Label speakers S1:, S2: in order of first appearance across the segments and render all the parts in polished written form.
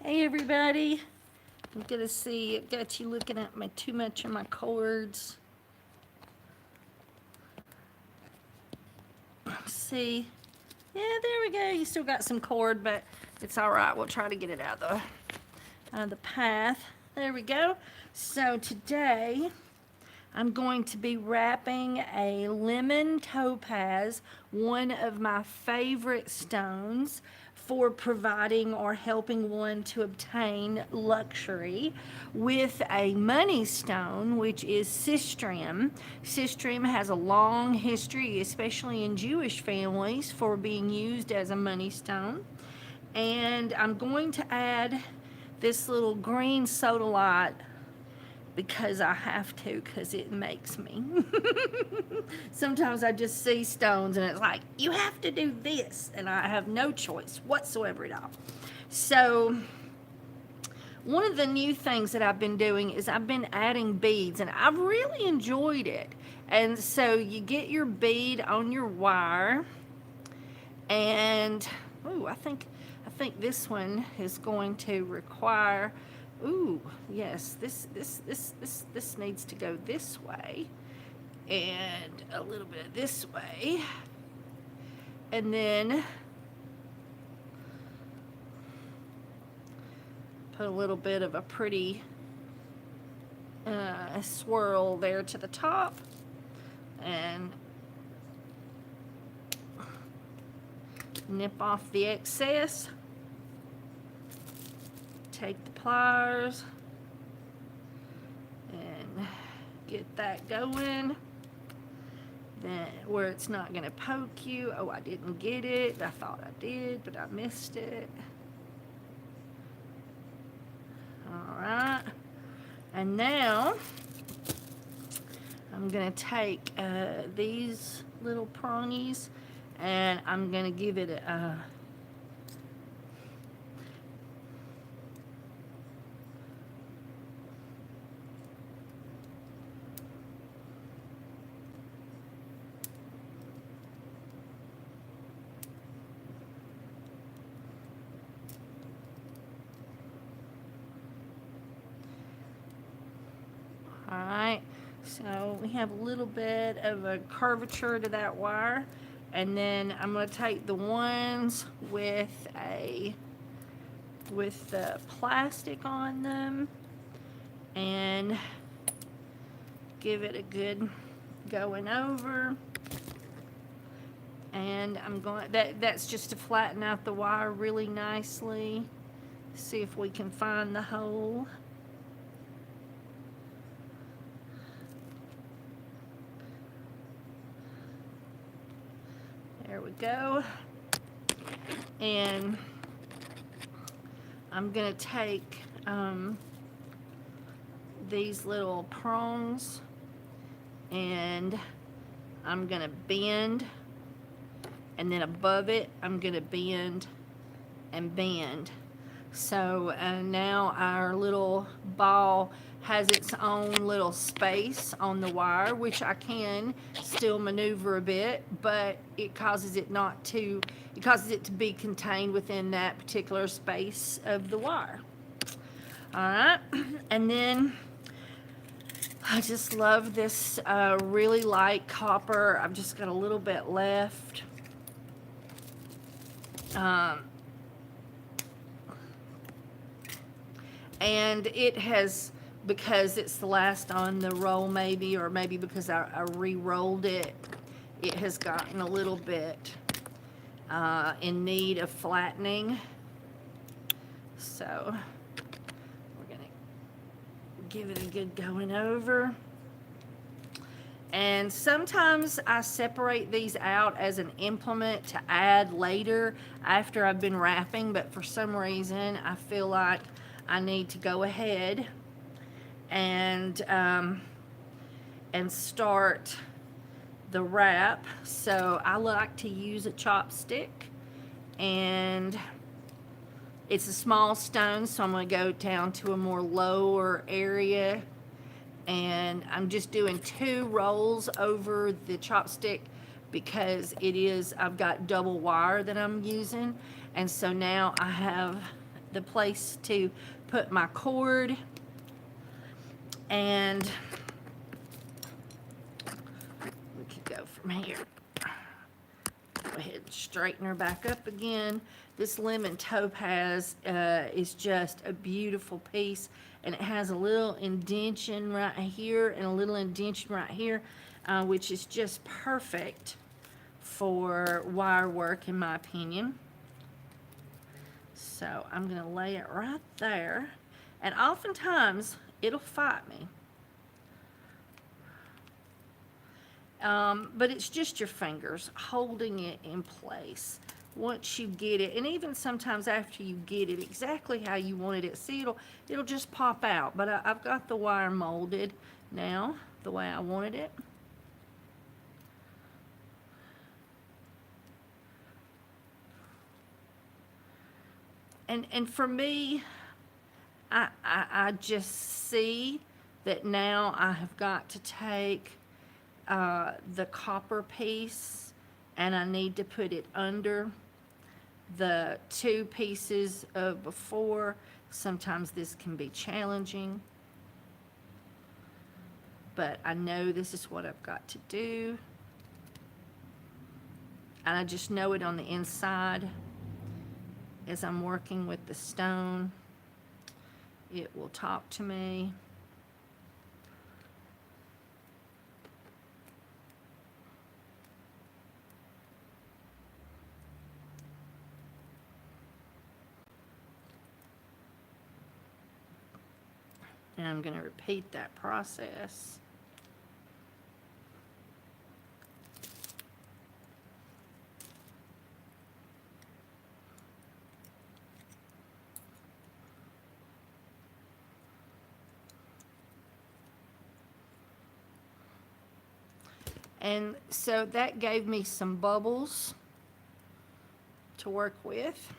S1: Hey everybody, I'm gonna see, I've got you looking at my too much of my cords. See, yeah, there we go. You still got some cord, but it's all right. We'll try to get it out of the path. There we go. So today I'm going to be wrapping a lemon topaz, one of my favorite stones for providing or helping one to obtain luxury, with a money stone, which is sistrium. Sistrium has a long history, especially in Jewish families, for being used as a money stone. And I'm going to add this little green sodalite because I have to, because it makes me. Sometimes I just see stones and it's like, you have to do this, and I have no choice whatsoever at all. So, one of the new things that I've been doing is I've been adding beads, and I've really enjoyed it. And so, you get your bead on your wire, and ooh, I think this one is going to require. Ooh, yes, this needs to go this way, and a little bit this way, and then put a little bit of a pretty swirl there to the top, and nip off the excess. Take the pliers and get that going. Then where it's not going to poke you. Oh, I didn't get it. I thought I did, but I missed it. All right. And now I'm going to take these little prongies, and I'm going to give it a all right, so we have a little bit of a curvature to that wire, and then I'm going to take the ones with the plastic on them and give it a good going over. And I'm going, that's just to flatten out the wire really nicely. See if we can find the hole. There we go. And I'm going to take these little prongs, and I'm going to bend, and then above it I'm going to bend and bend. So now our little ball has its own little space on the wire, which I can still maneuver a bit, but it causes it to be contained within that particular space of the wire. All right, and then I just love this really light copper. I've just got a little bit left. And it has, because it's the last on the roll maybe, or maybe because I re-rolled it, it has gotten a little bit in need of flattening. So we're going to give it a good going over. And sometimes I separate these out as an implement to add later after I've been wrapping, but for some reason I feel like I need to go ahead and start the wrap. So I like to use a chopstick, and it's a small stone, so I'm going to go down to a more lower area, and I'm just doing 2 rolls over the chopstick because I've got double wire that I'm using, and so now I have the place to put my cord. And we could go from here. Go ahead and straighten her back up again. This lemon topaz is just a beautiful piece, and it has a little indention right here and a little indention right here, which is just perfect for wire work in my opinion. So I'm going to lay it right there, and oftentimes it'll fight me. But it's just your fingers holding it in place. Once you get it, and even sometimes after you get it exactly how you wanted it, see, it'll just pop out. But I've got the wire molded now the way I wanted it. And for me, I just see that now I have got to take the copper piece, and I need to put it under the two pieces of before. Sometimes this can be challenging, but I know this is what I've got to do, and I just know it on the inside as I'm working with the stone. It will talk to me. And I'm going to repeat that process. And so that gave me some bubbles to work with.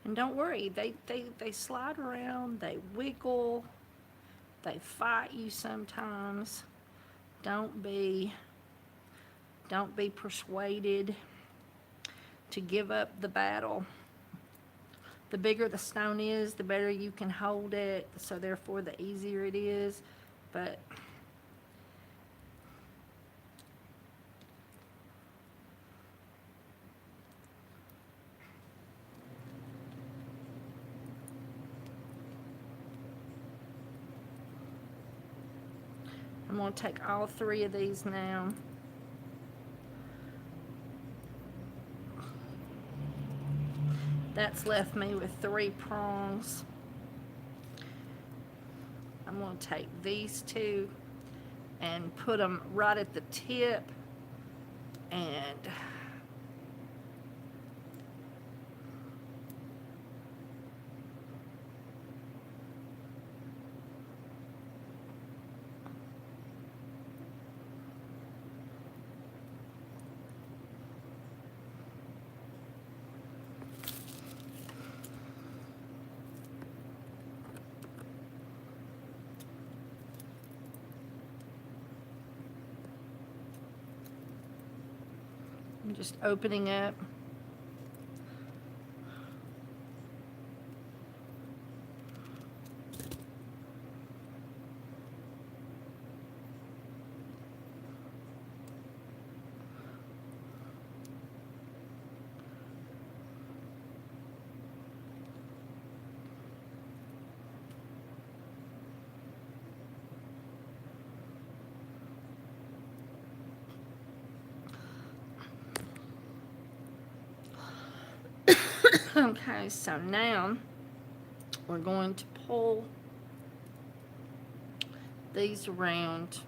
S1: And don't worry, they slide around, they wiggle, they fight you sometimes. Don't be persuaded to give up the battle. The bigger the stone is, the better you can hold it, so therefore the easier it is. But I'm going to take all three of these now. That's left me with 3 prongs. I'm going to take these two and put them right at the tip, and I'm just opening up. Okay, so now we're going to pull these around.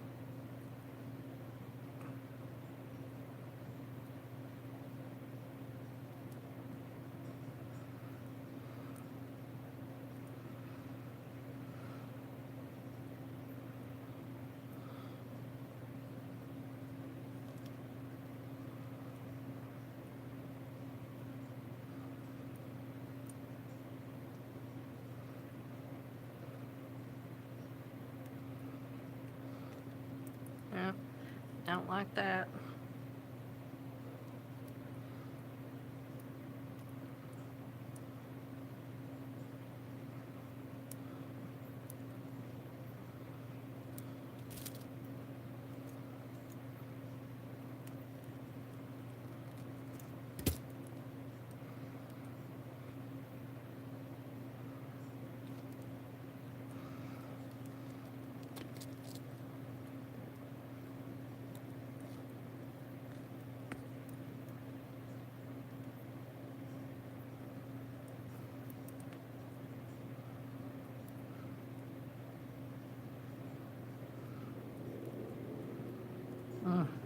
S1: Don't like that.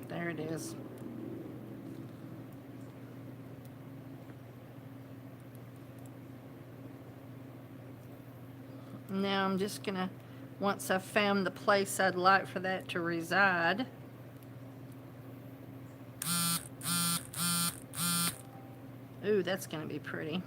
S1: There it is. Now I'm just gonna, once I've found the place I'd like for that to reside, ooh, that's gonna be pretty.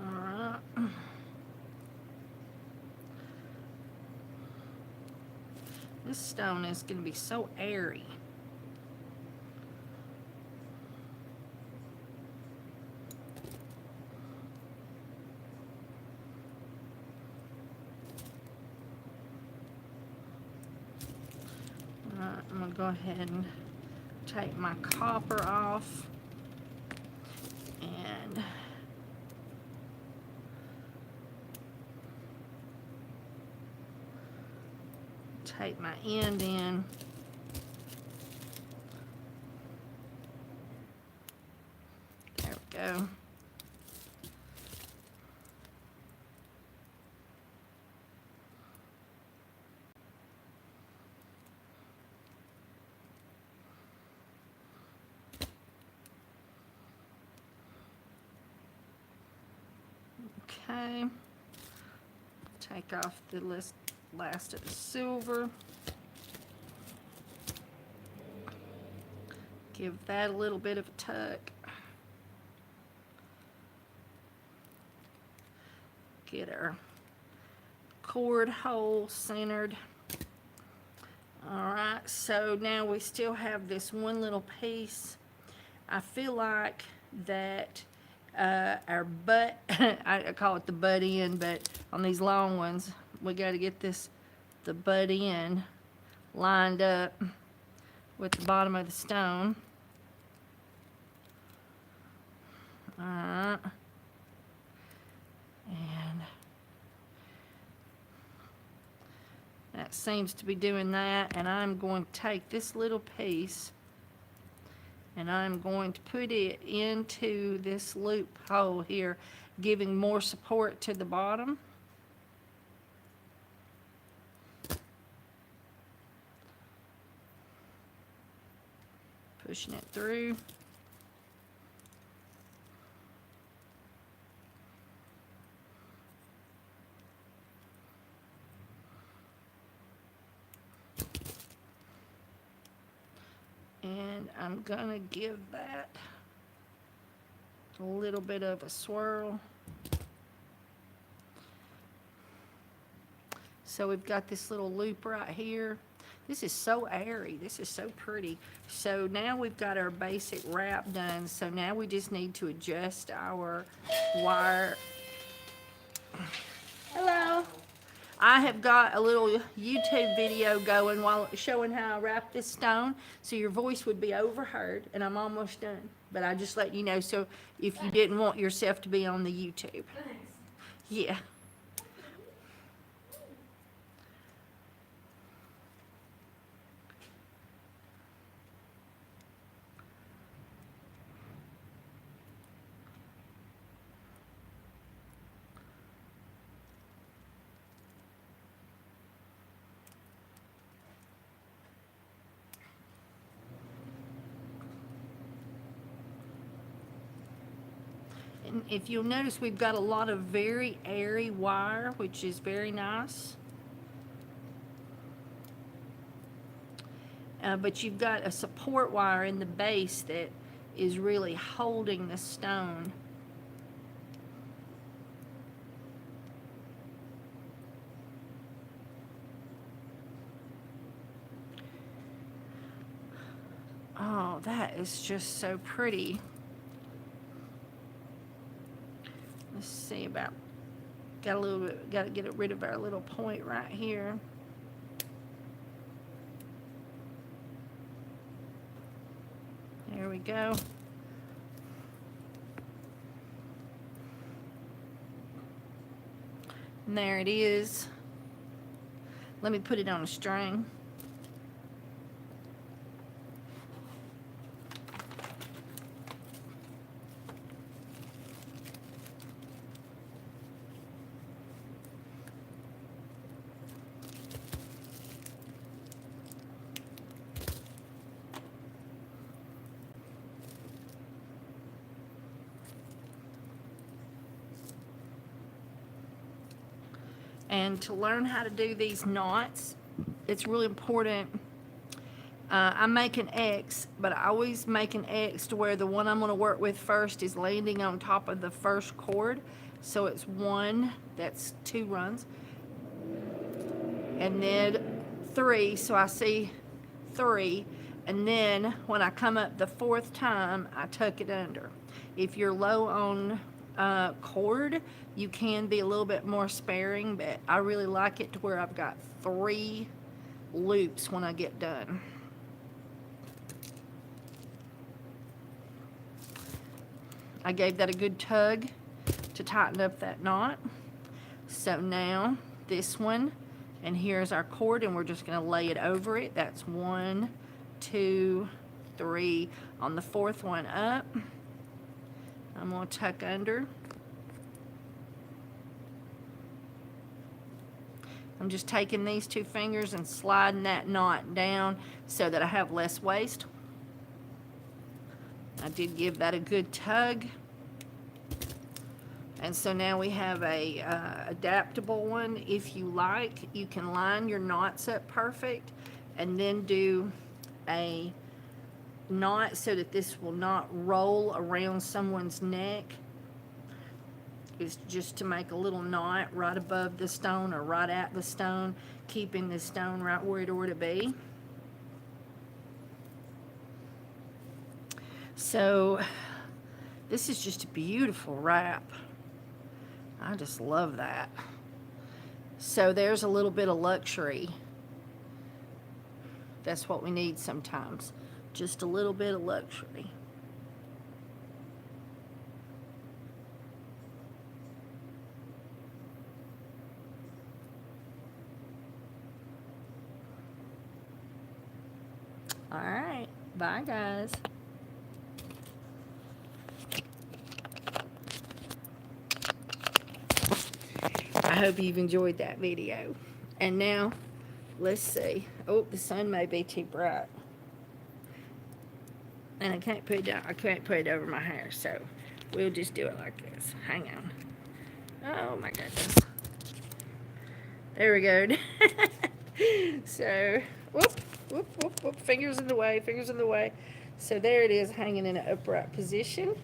S1: Alright. This stone is gonna be so airy. Alright, I'm gonna go ahead and take my copper off and take my end in. There we go. Okay. Take off the last of the silver. Give that a little bit of a tuck. Get our cord hole centered. Alright, so now we still have this one little piece. I feel like that our butt, I call it the butt end, but on these long ones, we got to get the butt end lined up with the bottom of the stone. Alright. And that seems to be doing that, and I'm going to take this little piece and I'm going to put it into this loop hole here, giving more support to the bottom. Pushing it through. And I'm gonna give that a little bit of a swirl. So we've got this little loop right here. This is so airy. This is so pretty. So now we've got our basic wrap done. So now we just need to adjust our wire. Hello. I have got a little YouTube video going while showing how I wrap this stone, so your voice would be overheard, and I'm almost done. But I just let you know, so if you didn't want yourself to be on the YouTube. Yeah. And if you'll notice, we've got a lot of very airy wire, which is very nice. But you've got a support wire in the base that is really holding the stone. Oh, that is just so pretty. Let's see about, got a little bit, got to get rid of our little point right here. There we go. And there it is. Let me put it on a string. And to learn how to do these knots, it's really important. I make an X, but I always make an X to where the one I'm going to work with first is landing on top of the first cord. So it's one, that's 2 runs. And then 3, so I see 3. And then when I come up the 4th time, I tuck it under. If you're low on cord, you can be a little bit more sparing, but I really like it to where I've got 3 loops when I get done. I gave that a good tug to tighten up that knot. So now this one, and here's our cord, and we're just going to lay it over it. That's 1, 2, 3. On the 4th one up, I'm going to tuck under. I'm just taking these 2 fingers and sliding that knot down so that I have less waste. I did give that a good tug. And so now we have a adaptable one. If you like, you can line your knots up perfect and then do a knot so that this will not roll around someone's neck. It's just to make a little knot right above the stone or right at the stone, keeping the stone right where it ought to be. So this is just a beautiful wrap. I just love that. So there's a little bit of luxury. That's what we need sometimes. Just a little bit of luxury. All right. Bye, guys. I hope you've enjoyed that video. And now, let's see. Oh, the sun may be too bright. And I can't put it down. I can't put it over my hair, so we'll just do it like this. Hang on. Oh my goodness. There we go. So, whoop, whoop, whoop, whoop. Fingers in the way, fingers in the way. So there it is, hanging in an upright position.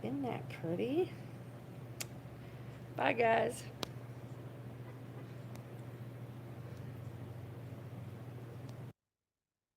S1: Isn't that pretty? Bye, guys.